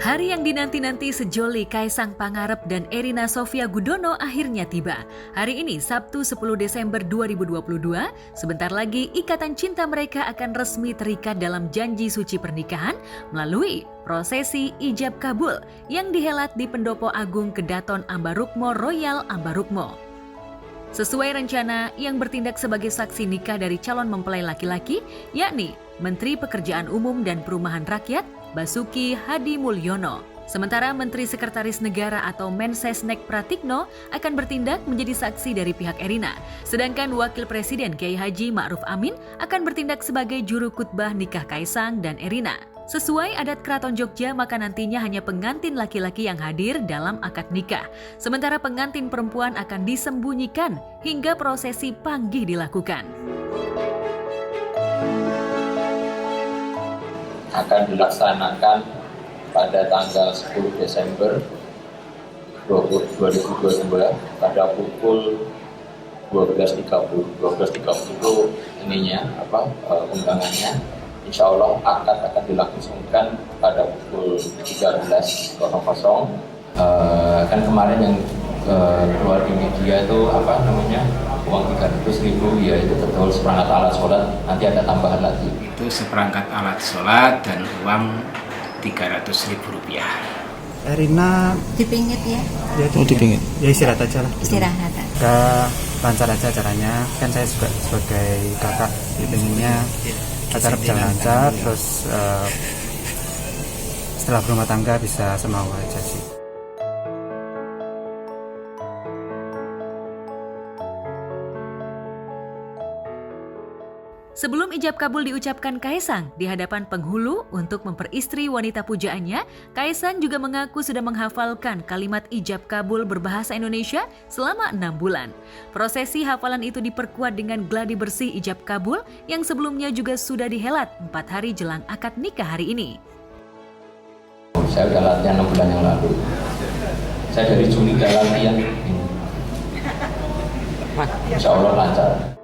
Hari yang dinanti-nanti sejoli Kaisang Pangarep dan Erina Sofia Gudono akhirnya tiba. Hari ini, Sabtu 10 Desember 2022, sebentar lagi ikatan cinta mereka akan resmi terikat dalam janji suci pernikahan melalui prosesi ijab kabul yang dihelat di Pendopo Agung Kedaton Ambarukmo Royal Ambarukmo. Sesuai rencana, yang bertindak sebagai saksi nikah dari calon mempelai laki-laki, yakni Menteri Pekerjaan Umum dan Perumahan Rakyat, Basuki Hadi Mulyono. Sementara Menteri Sekretaris Negara atau Mensesnek Pratikno akan bertindak menjadi saksi dari pihak Erina. Sedangkan Wakil Presiden Kiai Haji Ma'ruf Amin akan bertindak sebagai juru khutbah nikah Kaisang dan Erina. Sesuai adat Keraton Jogja, maka nantinya hanya pengantin laki-laki yang hadir dalam akad nikah. Sementara pengantin perempuan akan disembunyikan hingga prosesi panggih dilakukan. Akan dilaksanakan pada tanggal 10 Desember 2022 pada pukul 12.30. 12.30 itu undangannya. Insya Allah akad akan dilangsungkan pada pukul 13.00. Kan kemarin yang keluar di media itu uang 300.000 ya, itu betul seperangkat alat sholat, nanti ada tambahan lagi. Itu seperangkat alat sholat dan uang Rp300.000. Erina dipingit ya? Dipingit. Ya istirahat aja lah. Istirahat. Lancar aja acaranya. Kan saya juga sebagai kakak dipinginnya acara berjalan lancar, terus setelah berumah tangga bisa semau aja sih. Sebelum ijab kabul diucapkan Kaisang di hadapan penghulu untuk memperistri wanita pujaannya, Kaisang juga mengaku sudah menghafalkan kalimat ijab kabul berbahasa Indonesia selama 6 bulan. Prosesi hafalan itu diperkuat dengan gladi bersih ijab kabul yang sebelumnya juga sudah dihelat 4 hari jelang akad nikah hari ini. Saya sudah latihan 6 bulan yang lalu. Saya dari Juni sudah latihan. Insya Allah lancar.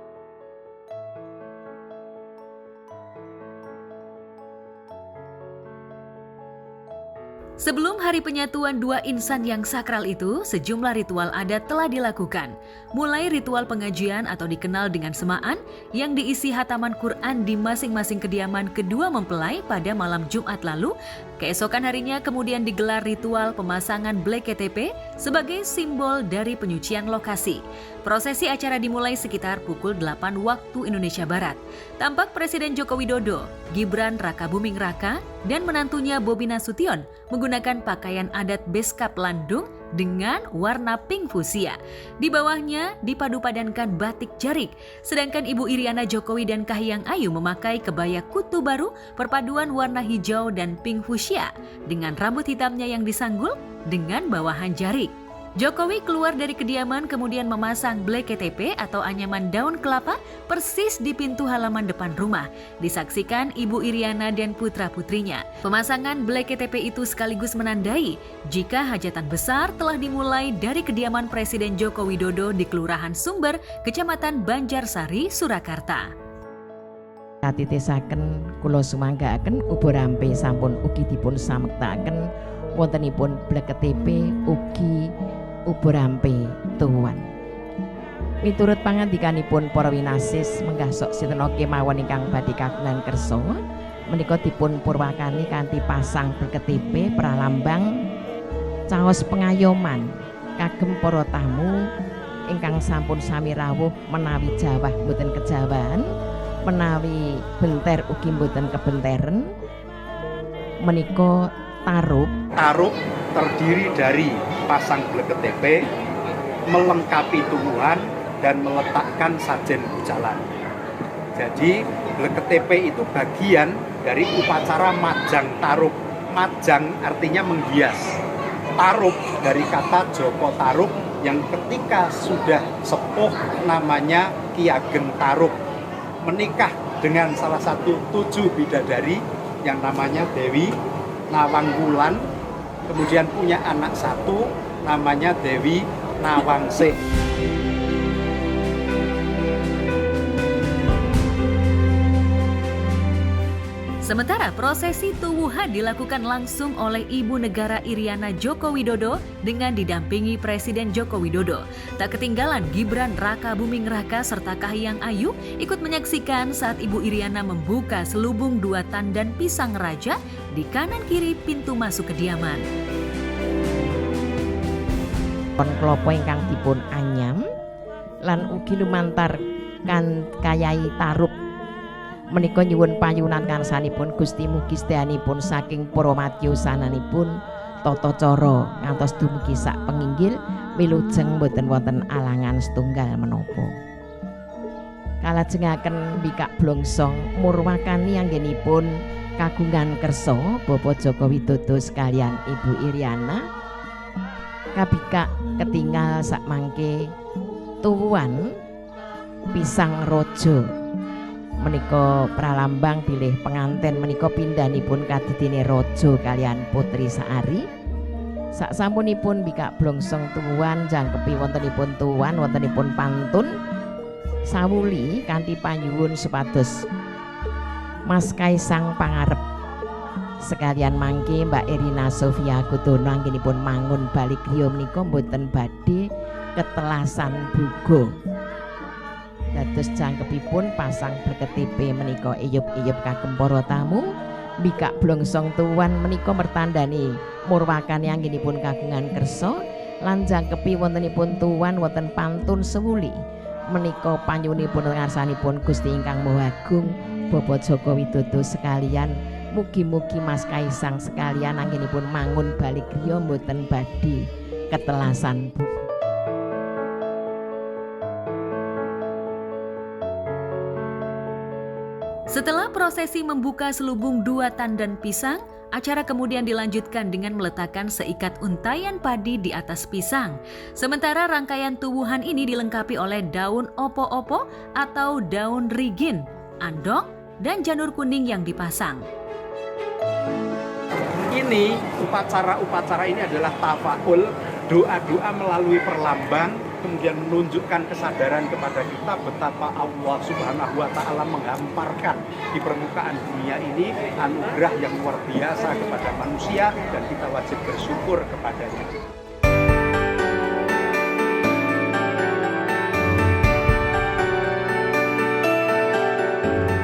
Sebelum hari penyatuan dua insan yang sakral itu, sejumlah ritual adat telah dilakukan. Mulai ritual pengajian atau dikenal dengan semaan yang diisi hataman Quran di masing-masing kediaman kedua mempelai pada malam Jumat lalu. Keesokan harinya kemudian digelar ritual pemasangan blek KTP sebagai simbol dari penyucian lokasi. Prosesi acara dimulai sekitar pukul 8 waktu Indonesia Barat. Tampak Presiden Joko Widodo, Gibran Rakabuming Raka, dan menantunya Bobi Nasution menggunakan pakaian adat Beskap Landung dengan warna pink fuchsia. Di bawahnya dipadu-padankan batik jarik, sedangkan Ibu Iriana Jokowi dan Kahiyang Ayu memakai kebaya kutu baru perpaduan warna hijau dan pink fuchsia dengan rambut hitamnya yang disanggul dengan bawahan jarik. Jokowi keluar dari kediaman kemudian memasang blek KTP atau anyaman daun kelapa persis di pintu halaman depan rumah. Disaksikan Ibu Iriana dan putra-putrinya. Pemasangan blek KTP itu sekaligus menandai jika hajatan besar telah dimulai dari kediaman Presiden Joko Widodo di Kelurahan Sumber, Kecamatan Banjarsari, Surakarta. Katitesaken kula sumanggaaken ubo rampe sampun ugi dipun samektakaken wontenipun blek KTP ugi ubo rampe tuwuhan. Miturut pangandikanipun para winasis menggah sok sinten kemawon ingkang badhe kagungan kersa menika dipun purwakani kanthi pasang blek KTP pralambang caos pengayoman kagem para tamu ingkang sampun sami rawuh menawi jawah mboten kejawaan, menawi benter ugi mboten kebenteren. Menika Tarub terdiri dari pasang blek KTP, melengkapi tumbuhan, dan meletakkan sajen bucalan. Jadi blek KTP itu bagian dari upacara majang tarub. Majang artinya menghias. Tarub dari kata Joko Tarub yang ketika sudah sepuh namanya Ki Ageng Tarub. Menikah dengan salah satu 7 bidadari yang namanya Dewi Nawangwulan, kemudian punya anak 1 namanya Dewi Nawangse. Sementara prosesi tuwuhan dilakukan langsung oleh Ibu Negara Iriana Joko Widodo dengan didampingi Presiden Joko Widodo. Tak ketinggalan Gibran Raka Buming Raka serta Kahiyang Ayu ikut menyaksikan saat Ibu Iriana membuka selubung 2 tandan pisang raja di kanan kiri pintu masuk kediaman. Pon klopo ingkang dipun anyam lan ugi lumantar kan Kyai Tarub menika nyuwun payunan karsanipun Gusti mugi sedayanipun saking para madyosananipun tata cara ngantos dumugi sak penginggil wilujeng boten wonten alangan setunggal menapa. Kalajengaken bikak blongsong murwakani anggenipun kagungan kersa Bapak Joko Widodo sekalian Ibu Iriana kabikak ketinggal sak mangke tuwuhan pisang raja menika pralambang bilih penganten menika pindhanipun kadidine raja kalian putri Saari. Saksampunipun bikak blongsong tuwuhan jangkepi wontenipun tuwuhan wontenipun pantun sawuli kanthi panyuwun supados Mas Kaisang pangarep sekalian mangke Mbak Erina Sofia Gudono anggenipun mangun balik griya menika mboten badhe ketelasan buga. Dados jangkepipun pasang berketipe menika eyup-eyup kagem para tamu bikak blongsong tuwuhan menika mertandani murwakani anggenipun kagungan kersa lan jangkepi wontenipun tuwuhan wonten pantun sewuli menika panyunipun ngarsanipun Gusti ingkang Maha Agung Bapak Joko Widodo sekalian. Mugi-mugi Mas Kaisang sekalian anggenipun mangun balik griya mboten badhe ketelasan buga. Setelah prosesi membuka selubung 2 tandan pisang, acara kemudian dilanjutkan dengan meletakkan seikat untayan padi di atas pisang. Sementara rangkaian tuwuhan ini dilengkapi oleh daun opo-opo atau daun rigin, andong, dan janur kuning yang dipasang. Ini upacara-upacara ini adalah tafaul, doa-doa melalui perlambang, kemudian menunjukkan kesadaran kepada kita betapa Allah Subhanahu wa Ta'ala menghamparkan di permukaan dunia ini anugerah yang luar biasa kepada manusia dan kita wajib bersyukur kepadanya.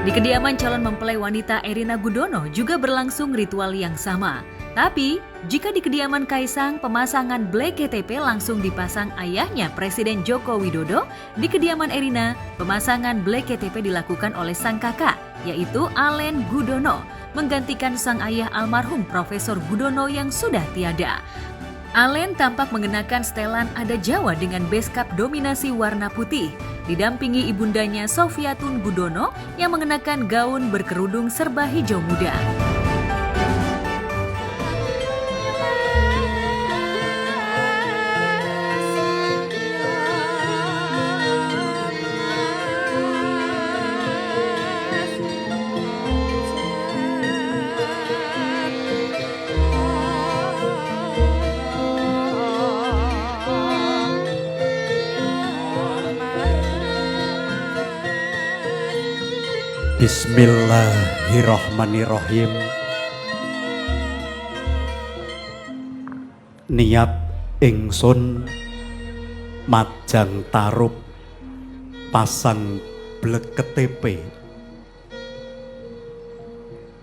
Di kediaman calon mempelai wanita Erina Gudono juga berlangsung ritual yang sama. Tapi, jika di kediaman Kaisang, pemasangan blek KTP langsung dipasang ayahnya Presiden Joko Widodo, di kediaman Erina, pemasangan blek KTP dilakukan oleh sang kakak, yaitu Alen Gudono, menggantikan sang ayah almarhum Profesor Gudono yang sudah tiada. Alen tampak mengenakan setelan adat Jawa dengan beskap dominasi warna putih, didampingi ibundanya Sofiatun Gudono yang mengenakan gaun berkerudung serba hijau muda. Bismillahirrahmanirrahim. Niat ingsun majang tarub pasang blek KTP.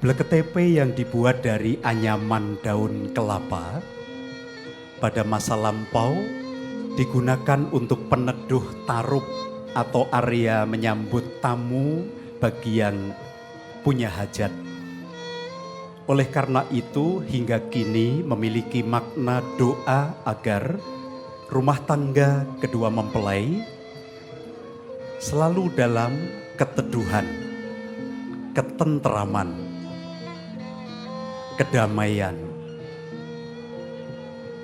Blek KTP yang dibuat dari anyaman daun kelapa pada masa lampau digunakan untuk peneduh tarub atau area menyambut tamu bagi yang punya hajat. Oleh karena itu hingga kini memiliki makna doa agar rumah tangga kedua mempelai selalu dalam keteduhan, ketentraman, kedamaian.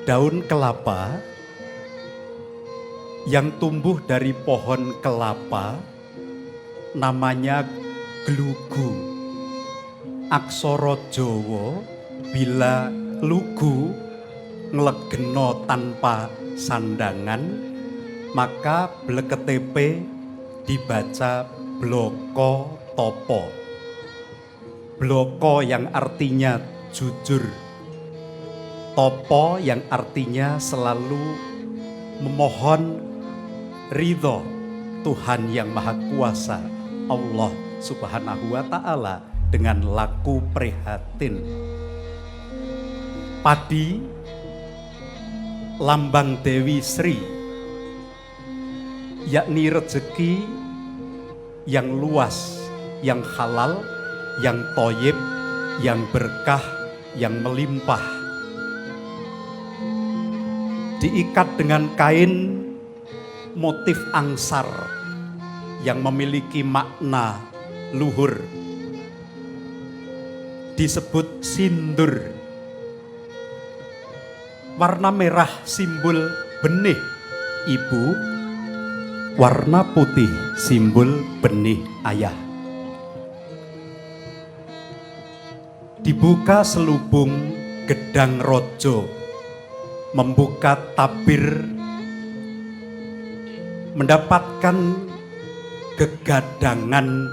Daun kelapa yang tumbuh dari pohon kelapa namanya glugu. Aksara Jawa bila lugu nglegeno tanpa sandangan, maka blek KTP dibaca bloko topo. bloko yang artinya jujur, topo yang artinya selalu memohon ridho Tuhan yang Maha Kuasa, Allah Subhanahu wa Ta'ala, dengan laku prihatin. Padi, lambang Dewi Sri, yakni rezeki yang luas, yang halal, yang toyib, yang berkah, yang melimpah. Diikat dengan kain motif angsar yang memiliki makna luhur, disebut sindur. Warna merah simbol benih ibu, warna putih simbol benih ayah. Dibuka selubung gedang rojo, membuka tabir, mendapatkan gegadangan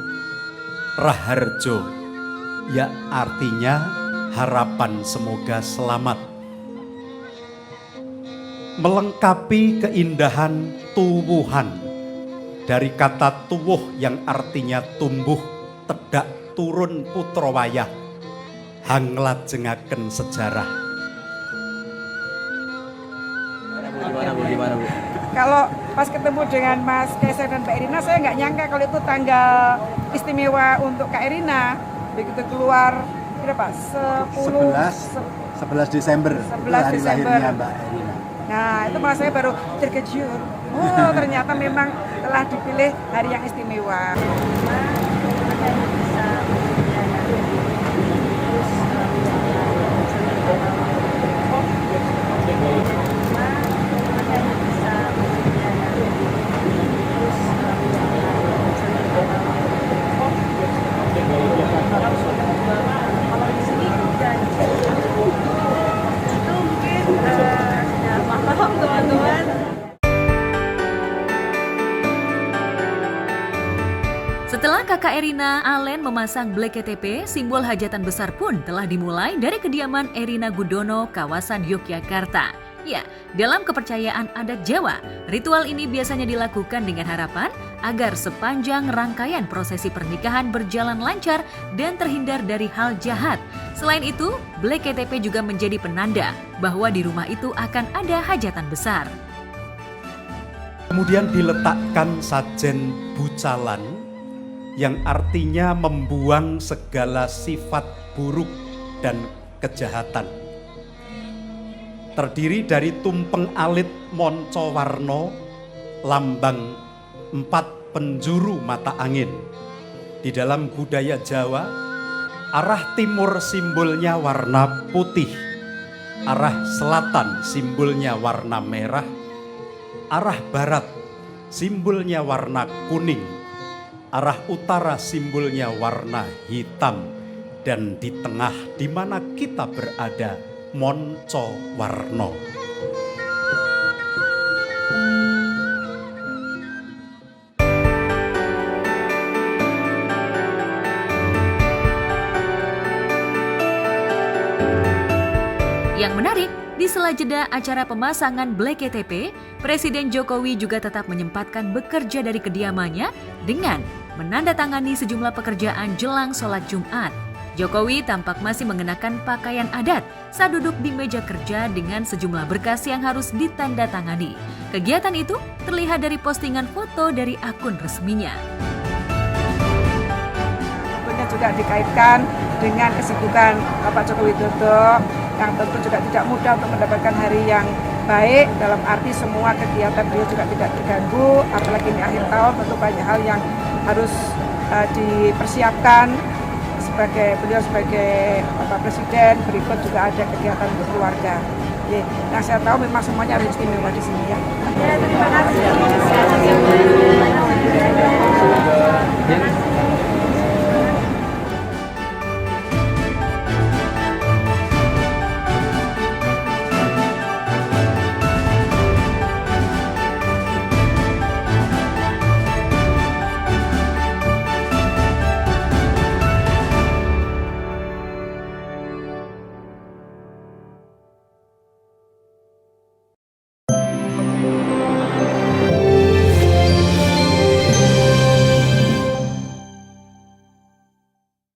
raharjo, ya artinya harapan semoga selamat. Melengkapi keindahan tuwuhan, dari kata tuwuh yang artinya tumbuh, tedak turun putra wayah, hanglajengaken sejarah. Gimana, Bu? Kalau pas ketemu dengan Mas Kaisar dan Mbak Irina, saya nggak nyangka kalau itu tanggal istimewa untuk Kak Irina. Begitu keluar, berapa? 11 Desember. 11 hari Desember. lahirnya Mbak Irina. Nah, itu malah saya baru terkejut. Oh, ternyata memang telah dipilih hari yang istimewa. Setelah kakak Erina, Alen memasang Black KTP, simbol hajatan besar pun telah dimulai dari kediaman Erina Gudono, kawasan Yogyakarta. Ya, dalam kepercayaan adat Jawa, ritual ini biasanya dilakukan dengan harapan agar sepanjang rangkaian prosesi pernikahan berjalan lancar dan terhindar dari hal jahat. Selain itu, Black KTP juga menjadi penanda bahwa di rumah itu akan ada hajatan besar. Kemudian diletakkan sajen bucalan, yang artinya membuang segala sifat buruk dan kejahatan. Terdiri dari tumpeng alit monco warno, lambang 4 penjuru mata angin. Di dalam budaya Jawa, arah timur simbolnya warna putih, arah selatan simbolnya warna merah, arah barat simbolnya warna kuning, arah utara simbolnya warna hitam, dan di tengah di mana kita berada, monco warno. Yang menarik, di sela jeda acara pemasangan Black KTP, Presiden Jokowi juga tetap menyempatkan bekerja dari kediamannya dengan menandatangani sejumlah pekerjaan jelang sholat Jumat. Jokowi tampak masih mengenakan pakaian adat saat duduk di meja kerja dengan sejumlah berkas yang harus ditandatangani. Kegiatan itu terlihat dari postingan foto dari akun resminya. Tentunya juga dikaitkan dengan kesibukan Bapak Joko Widodo yang tentu juga tidak mudah untuk mendapatkan hari yang baik, dalam arti semua kegiatan beliau juga tidak terganggu, apalagi ini akhir tahun tentu banyak hal yang harus dipersiapkan. Beliau sebagai Bapak Presiden, berikut juga ada kegiatan untuk keluarga. Nah, saya tahu memang semuanya harus istimewa di sini ya. Terima kasih.